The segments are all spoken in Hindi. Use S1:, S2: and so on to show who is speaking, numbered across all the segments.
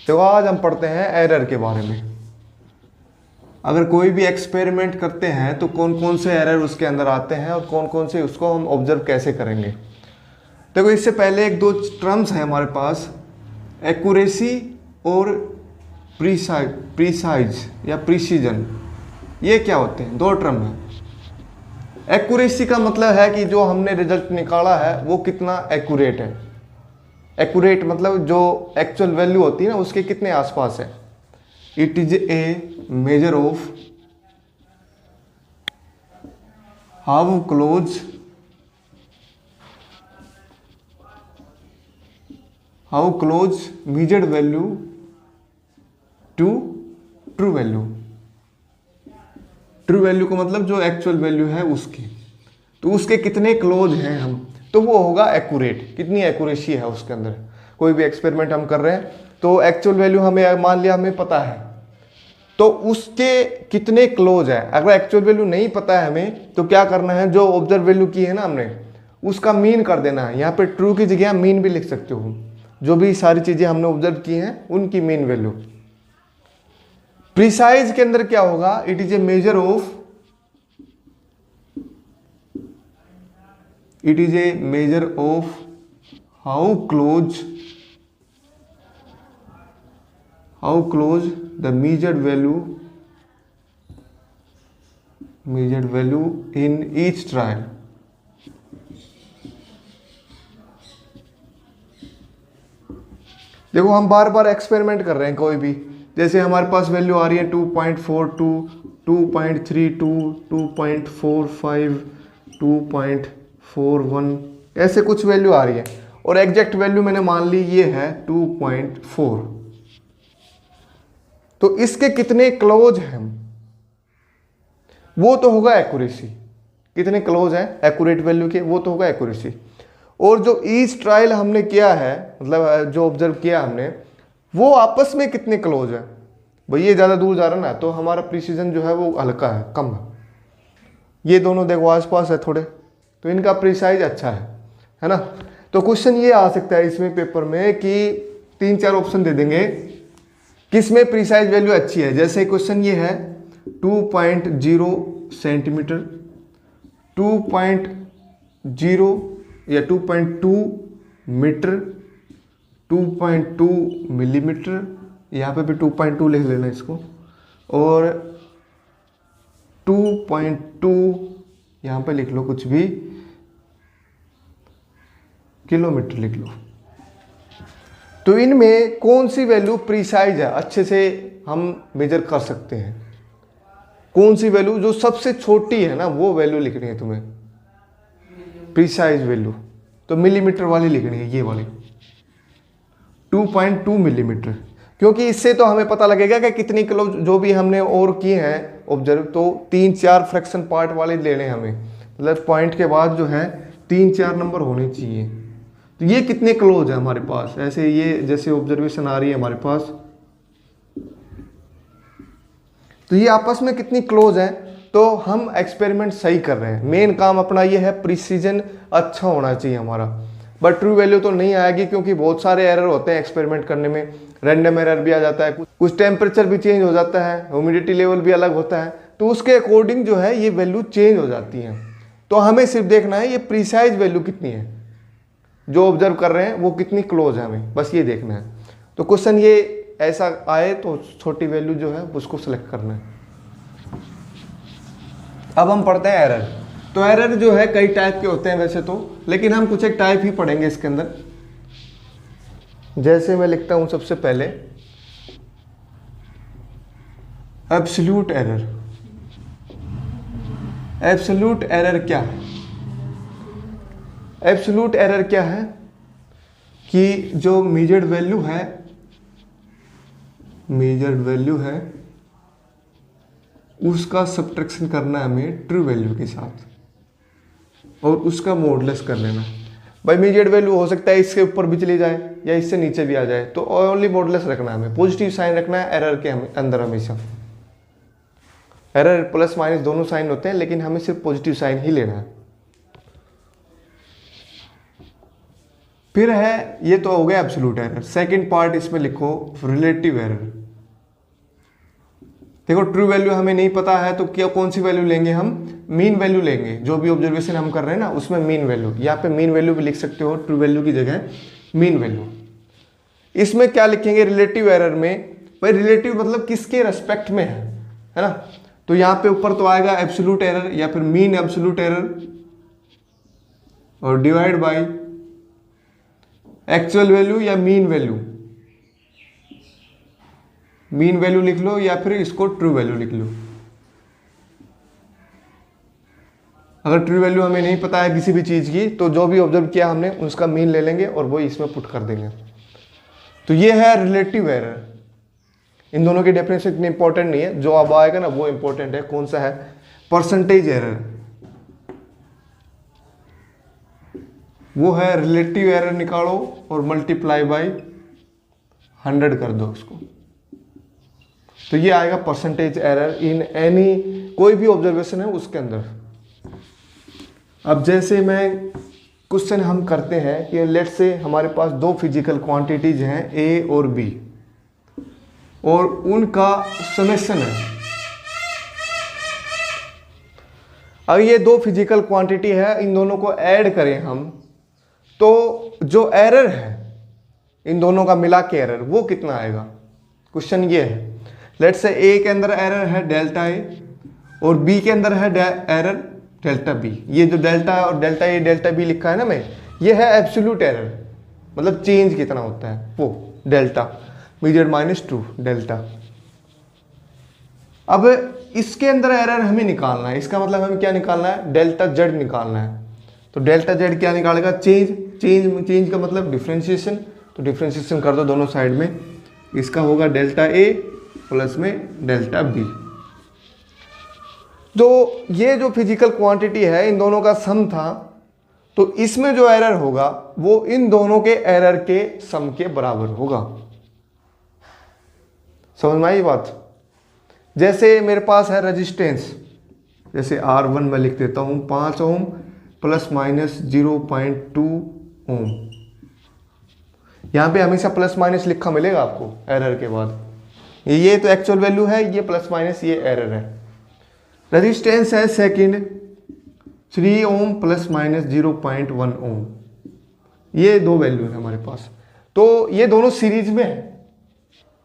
S1: तो आज हम पढ़ते हैं एरर के बारे में। अगर कोई भी एक्सपेरिमेंट करते हैं तो कौन कौन से एरर उसके अंदर आते हैं और कौन कौन से उसको हम ऑब्जर्व कैसे करेंगे। देखो इससे पहले एक दो टर्म्स हैं हमारे पास, एक्यूरेसी और प्रीसाइज या प्रीसीजन। ये क्या होते हैं? दो टर्म हैं। एक्यूरेसी का मतलब है कि जो हमने रिजल्ट निकाला है वो कितना एक्यूरेट है। एक्यूरेट मतलब जो एक्चुअल वैल्यू होती है ना उसके कितने आसपास है। It is a measure of how close measured value to true value. True value को मतलब जो एक्चुअल वैल्यू है उसकी, तो उसके कितने क्लोज हैं हम, तो वो होगा एक्यूरेट। कितनी एक्यूरेसी है उसके अंदर। कोई भी एक्सपेरिमेंट हम कर रहे हैं तो एक्चुअल वैल्यू हमें मान लिया हमें पता है, तो उसके कितने क्लोज है। अगर एक्चुअल वैल्यू नहीं पता है हमें तो क्या करना है, जो ऑब्जर्व वैल्यू की है ना हमने उसका मीन कर देना है। यहाँ पे ट्रू की जगह मीन भी लिख सकते हो। जो भी सारी चीजें हमने ऑब्जर्व की हैं उनकी मीन वैल्यू। प्रिसाइज के अंदर क्या होगा, it is a measure of how close the measured value in each trial। देखो हम बार बार एक्सपेरिमेंट कर रहे हैं कोई भी, जैसे हमारे पास वैल्यू आ रही है 2.42, 2.32, 2.45, 2.41, ऐसे कुछ वैल्यू आ रही है और एग्जैक्ट वैल्यू मैंने मान ली ये है 2.4। तो इसके कितने क्लोज हैं वो तो होगा एक्यूरेसी। कितने क्लोज हैं एक्यूरेट वैल्यू के, वो तो होगा एक्यूरेसी। और जो ईच ट्रायल हमने किया है, मतलब जो ऑब्जर्व किया हमने, वो आपस में कितने क्लोज है। भाई ये ज़्यादा दूर जा रहा है ना, तो हमारा प्रिसीजन जो है वो हल्का है, कम है। ये दोनों देखो आसपास है थोड़े, तो इनका प्रिसाइज अच्छा है ना। तो क्वेश्चन ये आ सकता है इसमें पेपर में कि 3-4 ऑप्शन दे देंगे किसमें प्रिसाइज वैल्यू अच्छी है। जैसे क्वेश्चन ये है 2.0 सेंटीमीटर, 2.0 या 2.2 मीटर, 2.2 मिलीमीटर, यहाँ पे भी 2.2 लिख लेना इसको, और 2.2 यहाँ पे लिख लो कुछ भी, किलोमीटर लिख लो। तो इनमें कौन सी वैल्यू प्रीसाइज है, अच्छे से हम मेजर कर सकते हैं। कौन सी वैल्यू जो सबसे छोटी है ना वो वैल्यू लिखनी है तुम्हें, प्रीसाइज वैल्यू। तो मिलीमीटर वाली लिखनी है, ये वाली 2.2 मिलीमीटर, क्योंकि इससे तो हमें पता लगेगा कि कितनी किलो जो भी हमने और किए हैं ऑब्जर्व, तो 3-4 फ्रैक्शन पार्ट वाले लेने हमें, मतलब पॉइंट के बाद जो है 3-4 नंबर होने चाहिए। तो ये कितने क्लोज है हमारे पास, ऐसे ये जैसे ऑब्जर्वेशन आ रही है हमारे पास, तो ये आपस में कितनी क्लोज है, तो हम एक्सपेरिमेंट सही कर रहे हैं। मेन काम अपना ये है प्रिसीजन अच्छा होना चाहिए हमारा। बट ट्रू वैल्यू तो नहीं आएगी क्योंकि बहुत सारे एरर होते हैं एक्सपेरिमेंट करने में। रैंडम एरर भी आ जाता है, कुछ टेम्परेचर भी चेंज हो जाता है, ह्यूमिडिटी लेवल भी अलग होता है, तो उसके अकॉर्डिंग जो है ये वैल्यू चेंज हो जाती है। तो हमें सिर्फ देखना है ये प्रिसाइज वैल्यू कितनी है, जो ऑब्जर्व कर रहे हैं वो कितनी क्लोज है, हमें बस ये देखना है। तो क्वेश्चन ये ऐसा आए तो छोटी वैल्यू जो है उसको सिलेक्ट करना है। अब हम पढ़ते हैं एरर। तो एरर जो है कई टाइप के होते हैं वैसे तो, लेकिन हम कुछ एक टाइप ही पढ़ेंगे इसके अंदर। जैसे मैं लिखता हूं सबसे पहले एब्सोल्यूट एरर। एब्सोल्यूट एरर क्या है? एब्सोल्यूट एरर क्या है कि जो मेजर्ड वैल्यू है उसका सब्ट्रैक्शन करना है हमें ट्रू वैल्यू के साथ और उसका मॉडुलस कर लेना। भाई मेजर्ड वैल्यू हो सकता है इसके ऊपर भी चली जाए या इससे नीचे भी आ जाए, तो ओनली मॉडुलस रखना है हमें, पॉजिटिव साइन रखना है एरर के अंदर हमेशा। एरर प्लस माइनस दोनों साइन होते हैं, लेकिन हमें सिर्फ पॉजिटिव साइन ही लेना है। फिर है, ये तो हो गया एब्सोल्यूट एरर। सेकंड पार्ट इसमें लिखो रिलेटिव एरर। देखो ट्रू वैल्यू हमें नहीं पता है तो क्या कौन सी वैल्यू लेंगे हम, मीन वैल्यू लेंगे। जो भी ऑब्जर्वेशन हम कर रहे हैं ना उसमें मीन वैल्यू, यहाँ पे मीन वैल्यू भी लिख सकते हो ट्रू वैल्यू की जगह मीन वैल्यू। इसमें क्या लिखेंगे रिलेटिव एरर में, भाई रिलेटिव मतलब किसके रेस्पेक्ट में है ना। तो यहाँ पे ऊपर तो आएगा एब्सोल्यूट एरर या फिर मीन एब्सोल्यूट एरर और डिवाइड बाय एक्चुअल वैल्यू या मीन वैल्यू। मीन वैल्यू लिख लो या फिर इसको ट्रू वैल्यू लिख लो। अगर ट्रू वैल्यू हमें नहीं पता है किसी भी चीज की तो जो भी ऑब्जर्व किया हमने उसका मीन ले लेंगे और वो इसमें पुट कर देंगे। तो ये है रिलेटिव एरर। इन दोनों की डेफिनेशन इतनी इंपॉर्टेंट नहीं है, जो अब आएगा ना वो इंपॉर्टेंट है। कौन सा है, परसेंटेज एरर, वो है रिलेटिव एरर निकालो और मल्टीप्लाई बाय 100 कर दो उसको, तो ये आएगा परसेंटेज एरर इन एनी, कोई भी ऑब्जर्वेशन है उसके अंदर। अब जैसे मैं क्वेश्चन हम करते हैं कि लेट से हमारे पास दो फिजिकल क्वांटिटीज हैं ए और बी और उनका समेशन है। अगर ये दो फिजिकल क्वांटिटी है, इन दोनों को ऐड करें हम तो जो एरर है इन दोनों का मिला के एरर वो कितना आएगा। क्वेश्चन ये है, लेट से ए के अंदर एरर है डेल्टा ए और बी के अंदर है एरर डेल्टा बी। ये जो डेल्टा और डेल्टा ए डेल्टा बी लिखा है ना मैं, ये है एब्सोल्यूट एरर, मतलब चेंज कितना होता है वो डेल्टा मीडियट माइनस 2 डेल्टा। अब इसके अंदर एरर हमें निकालना है, इसका मतलब हमें क्या निकालना है, डेल्टा जेड निकालना है। तो डेल्टा जेड क्या निकालेगा, चेंज का मतलब डिफ्रेंशिएशन। तो डिफ्रेंशिएशन कर दो दोनों साइड में, इसका होगा डेल्टा ए प्लस में डेल्टा बी। तो ये जो फिजिकल क्वांटिटी है इन दोनों का सम था, तो इसमें जो एरर होगा वो इन दोनों के एरर के सम के बराबर होगा। समझ में आई बात। जैसे मेरे पास है रेजिस्टेंस, जैसे R1 में लिख देता हूं 5 ओम प्लस माइनस 0.2 ओम। यहां पे हमेशा प्लस माइनस लिखा मिलेगा आपको एरर के बाद। ये तो एक्चुअल वैल्यू है, ये प्लस माइनस ये एरर है। रेजिस्टेंस है सेकंड 3 ओम प्लस माइनस 0.1 ओम। ये दो वैल्यू है हमारे पास, तो ये दोनों सीरीज में है।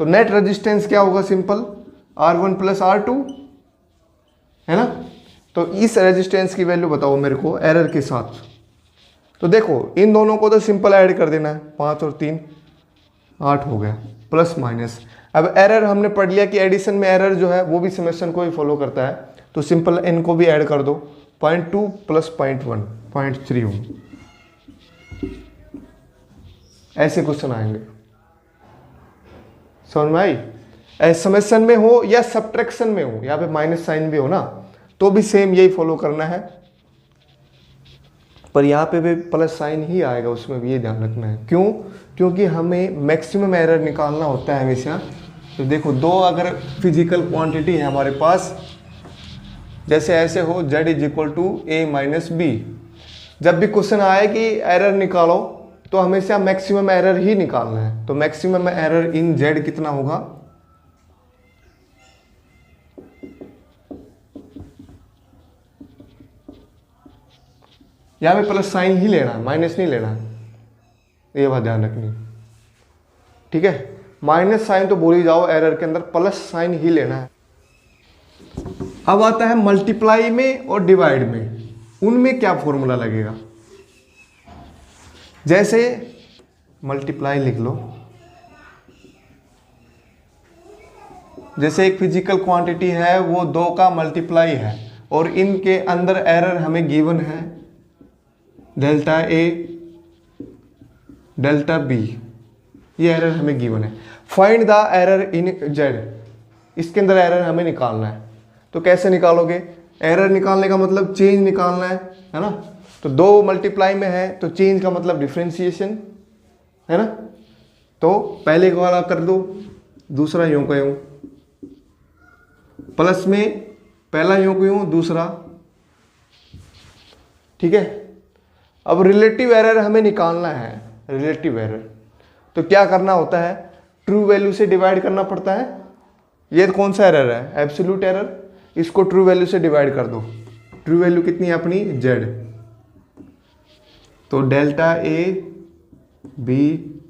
S1: तो नेट रेजिस्टेंस क्या होगा, सिंपल R1 प्लस R2 है ना। तो इस रेजिस्टेंस की वैल्यू बताओ मेरे को एरर के साथ। तो देखो इन दोनों को तो सिंपल ऐड कर देना है, 5 और 3 8 हो गया प्लस माइनस। अब एरर हमने पढ़ लिया कि एडिशन में एरर जो है वो भी समेशन को ही फॉलो करता है, तो सिंपल इनको भी ऐड कर दो 0.2 प्लस 0.1 0.3 ओम। ऐसे क्वेश्चन आएंगे, समझ में आई। समेशन में हो या सब्ट्रैक्शन में हो, यहाँ पे माइनस साइन भी हो ना, तो भी सेम यही फॉलो करना है, पर यहाँ पे भी प्लस साइन ही आएगा, उसमें भी ये ध्यान रखना है। क्यों, क्योंकि हमें मैक्सिमम एरर निकालना होता है हमेशा। तो देखो दो अगर फिजिकल क्वांटिटी है हमारे पास, जैसे ऐसे हो z is equal to a minus b, जब भी क्वेश्चन आए कि एरर निकालो तो हमेशा मैक्सिमम एरर ही निकालना है। तो मैक्सिमम एरर इन z कितना होगा, यहां पे प्लस साइन ही लेना है, माइनस नहीं लेना है, ये बात ध्यान रखनी, ठीक है। माइनस साइन तो भूल ही जाओ, एरर के अंदर प्लस साइन ही लेना है। अब आता है मल्टीप्लाई में और डिवाइड में, उनमें क्या फॉर्मूला लगेगा। जैसे मल्टीप्लाई लिख लो, जैसे एक फिजिकल क्वांटिटी है वो 2 का मल्टीप्लाई है और इनके अंदर एरर हमें गिवन है डेल्टा ए डेल्टा बी, ये एरर हमें गिवन है। Find the error in Z, इसके अंदर एरर हमें निकालना है। तो कैसे निकालोगे, एरर निकालने का मतलब चेंज निकालना है ना। तो 2 मल्टीप्लाई में है तो चेंज का मतलब डिफरेंशिएशन है ना। तो पहले वाला कर दो, दूसरा यूं का यूं, प्लस में पहला यूं को यूं, दूसरा, ठीक है। अब रिलेटिव एरर हमें निकालना है, रिलेटिव एरर। तो क्या करना होता है, ट्रू वैल्यू से डिवाइड करना पड़ता है। ये कौन सा एरर है, एब्सोल्यूट एरर, इसको ट्रू वैल्यू से डिवाइड कर दो। ट्रू वैल्यू कितनी है अपनी, z, तो delta a b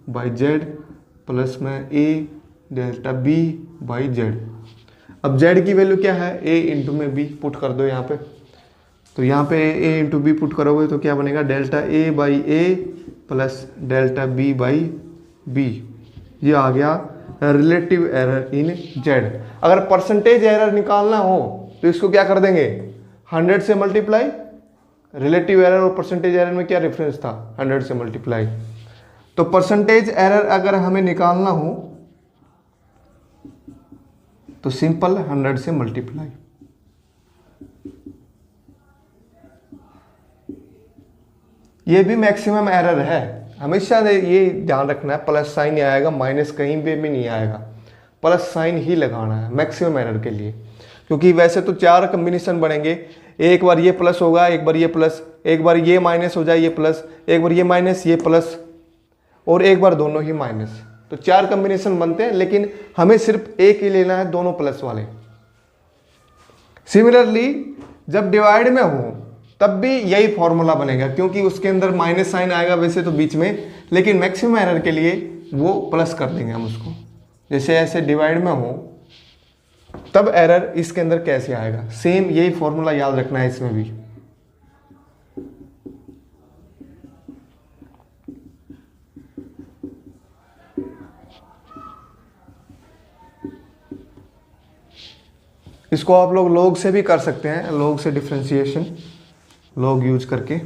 S1: by z plus में a delta b by z. अब z की वैल्यू क्या है, a इंटू में b पुट कर दो यहाँ पे। तो यहाँ पे a इंटू बी पुट करोगे तो क्या बनेगा, delta a by A plus delta b by b। ये आ गया रिलेटिव एरर इन z। अगर परसेंटेज एरर निकालना हो तो इसको क्या कर देंगे, 100 से मल्टीप्लाई। रिलेटिव एरर और परसेंटेज एरर में क्या डिफरेंस था, 100 से मल्टीप्लाई। तो परसेंटेज एरर अगर हमें निकालना हो तो सिंपल 100 से मल्टीप्लाई। ये भी मैक्सिमम एरर है, हमेशा ये ध्यान रखना है, प्लस साइन ही आएगा, माइनस कहीं पे भी नहीं आएगा, प्लस साइन ही लगाना है मैक्सिमम एरर के लिए। क्योंकि वैसे तो 4 कम्बिनेशन बनेंगे, एक बार ये प्लस होगा, एक बार ये प्लस, एक बार ये माइनस हो जाए ये प्लस, एक बार ये माइनस ये प्लस, और एक बार दोनों ही माइनस। तो 4 कम्बिनेशन बनते हैं, लेकिन हमें सिर्फ एक ही लेना है, दोनों प्लस वाले। सिमिलरली जब डिवाइड में हो तब भी यही फॉर्मूला बनेगा, क्योंकि उसके अंदर माइनस साइन आएगा वैसे तो बीच में, लेकिन मैक्सिमम एरर के लिए वो प्लस कर देंगे हम उसको। जैसे ऐसे डिवाइड में हो तब एरर इसके अंदर कैसे आएगा, सेम यही फॉर्मूला याद रखना है इसमें भी। इसको आप लोग log से भी कर सकते हैं, log से डिफरेंशिएशन, log यूज करके।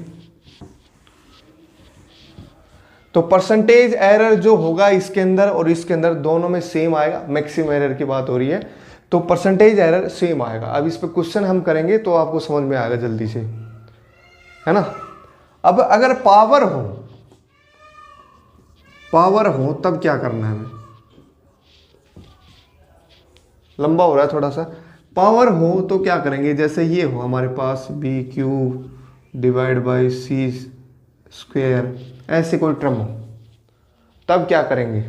S1: तो परसेंटेज एरर जो होगा इसके अंदर और इसके अंदर दोनों में सेम आएगा। मैक्सिमम एरर की बात हो रही है तो परसेंटेज एरर सेम आएगा। अब इस पे क्वेश्चन हम करेंगे तो आपको समझ में आएगा जल्दी से, है ना। अब अगर पावर हो तब क्या करना है, हमें लंबा हो रहा है थोड़ा सा। पावर हो तो क्या करेंगे, जैसे ये हो हमारे पास B cube divide by C square, ऐसे कोई टर्म हो, तब क्या करेंगे,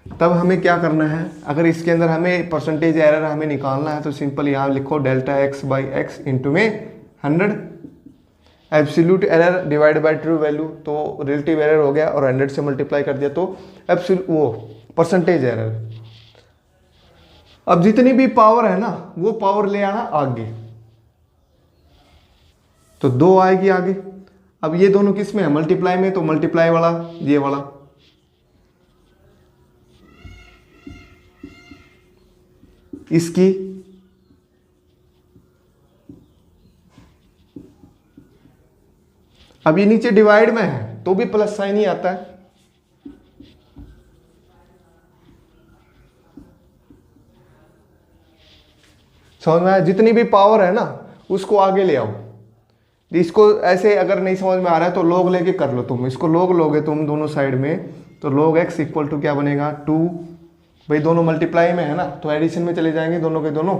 S1: तब हमें क्या करना है, अगर इसके अंदर हमें परसेंटेज एरर हमें निकालना है तो सिंपल यहाँ लिखो delta x by x into में 100, absolute error divide by true value, तो रिलेटिव एरर हो गया, और 100 से मल्टीप्लाई कर दिया तो एब्सोल्यूट वो परसेंटेज एरर। अब जितनी भी पावर है ना वो पावर ले आना आगे, तो 2 आएगी आगे। अब ये दोनों किस में है, मल्टीप्लाई में, तो मल्टीप्लाई वाला ये वाला, इसकी अब ये नीचे डिवाइड में है तो भी प्लस साइन ही आता है। समझ में आया, जितनी भी पावर है ना उसको आगे ले आओ। इसको ऐसे अगर नहीं समझ में आ रहा है तो log लेके कर लो, तुम इसको log लोगे तुम दोनों साइड में, तो log x इक्वल टू क्या बनेगा 2, भाई दोनों मल्टीप्लाई में है ना तो एडिशन में चले जाएंगे, दोनों के दोनों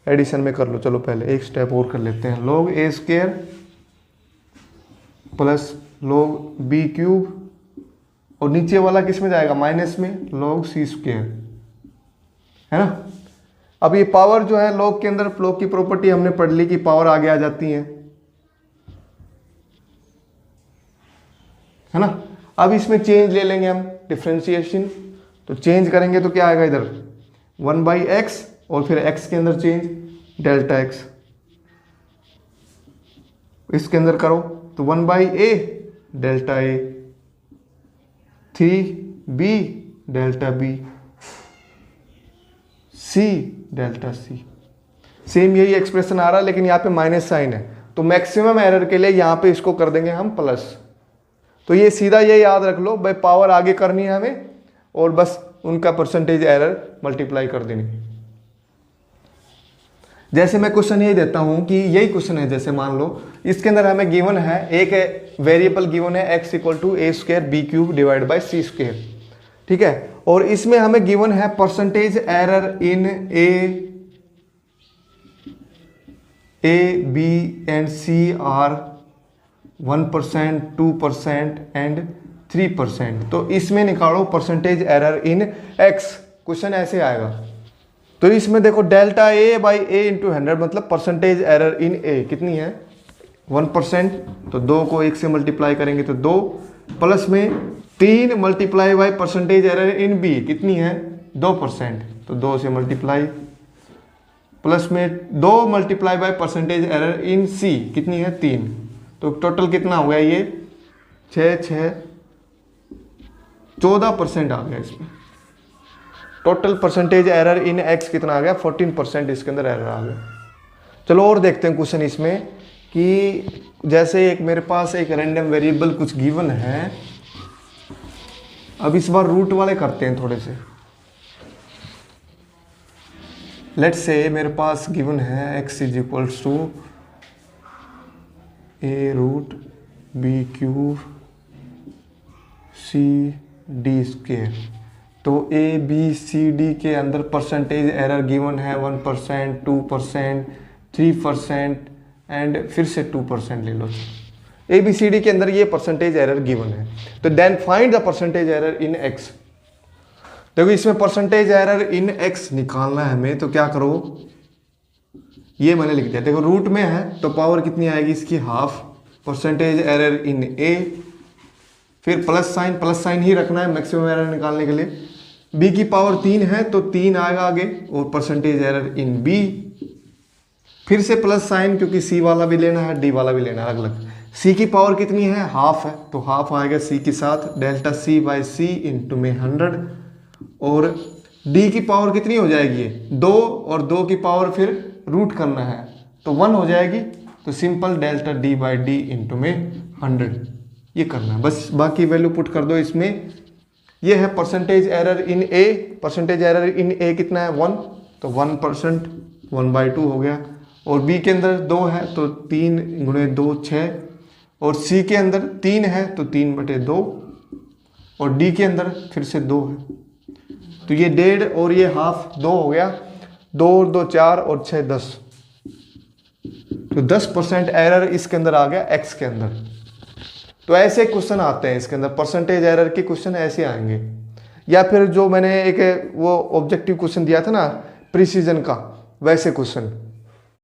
S1: एडिशन में कर लो। चलो पहले एक स्टेप और कर लेते हैं, log a square plus log b cube, और नीचे वाला किस में जाएगा, माइनस में, log c स्क्वायर, है ना। अब ये पावर जो है log के अंदर, log की प्रॉपर्टी हमने पढ़ ली कि पावर आगे आ जाती है ना। अब इसमें चेंज ले लेंगे हम, डिफरेंशिएशन, तो चेंज करेंगे तो क्या आएगा इधर 1/x, और फिर x के अंदर चेंज डेल्टा x, इसके अंदर करो तो 1/a delta a, 3b delta b, c delta c। Same यही एक्सप्रेशन आ रहा है लेकिन यहाँ पे माइनस साइन है, तो मैक्सिमम एरर के लिए यहाँ पे इसको कर देंगे हम प्लस। तो ये सीधा ये याद रख लो भाई, पावर आगे करनी है हमें और बस उनका परसेंटेज एरर मल्टीप्लाई कर देनी। जैसे मैं क्वेश्चन यही देता हूं कि यही क्वेश्चन है, जैसे मान लो इसके अंदर हमें गिवन है, एक वेरिएबल गिवन है x equal to a square b cube divide by c square, ठीक है। और इसमें हमें गिवन है percentage error in a b and c are 1%, 2% and 3%। तो इसमें निकालो percentage error in x, question ऐसे आएगा। तो इसमें देखो delta a by a into 100 मतलब परसेंटेज एरर इन ए कितनी है 1%। तो 2 को 1 से मल्टीप्लाई करेंगे तो 2, प्लस में 3 multiply by percentage error in b कितनी है 2%। तो 2 से मल्टीप्लाई, प्लस में 2 multiply by percentage error in C कितनी है 3। तो टोटल कितना हो गया ये 14% आ गया इसमें। Total percentage error in x कितना आ गया 14% इसके अंदर एरर आ गया। चलो और देखते हैं क्वेश्चन इसमें कि जैसे एक मेरे पास एक रैंडम वेरिएबल कुछ गिवन है। अब इस बार रूट वाले करते हैं थोड़े से। लेट्स से मेरे पास गिवन है x is equals to a root b cube c d square. तो a b c d के अंदर परसेंटेज एरर गिवन है 1%, 2%, 3% एंड फिर से 2% ले लो। a b c d के अंदर ये परसेंटेज एरर गिवन है। तो then find the percentage error in x। देखो इसमें परसेंटेज एरर इन x निकालना है हमें, तो क्या करो ये मैंने लिख दिया। देखो रूट में है तो पावर कितनी आएगी इसकी half, percentage error in a, फिर प्लस साइन ही रखना है मैक्सिमम एरर निकालने के लिए। b की पावर 3 है तो 3 आएगा आगे, और परसेंटेज एरर इन b, फिर से प्लस साइन क्योंकि c वाला भी लेना है d वाला भी लेना है अलग अलग। c की पावर कितनी है हाफ है तो हाफ आएगा c के साथ, delta c by c into में 100। और d की पावर कितनी हो जाएगी 2, और 2 की पावर फिर रूट करना है तो 1 हो जाएगी। तो simple delta d by D into में 100 ये करना है बस। बाकी वैल्यू पुट कर दो इसमें। ये है percentage error in a, percentage error in a कितना है 1, तो 1%, 1/2 हो गया। और b के अंदर 2 है तो 3 गुणे 2 6, और c के अंदर 3 है तो 3/2, और d के अंदर फिर से 2 है तो ये 1.5 और ये हाफ 2 हो गया। 2 और 2 4 और 6 10, तो 10% एरर इसके अंदर आ गया x के अंदर। तो ऐसे क्वेश्चन आते हैं इसके अंदर, परसेंटेज एरर के क्वेश्चन ऐसे आएंगे। या फिर जो मैंने एक वो ऑब्जेक्टिव क्वेश्चन दिया था ना प्रिसीजन का, वैसे क्वेश्चन।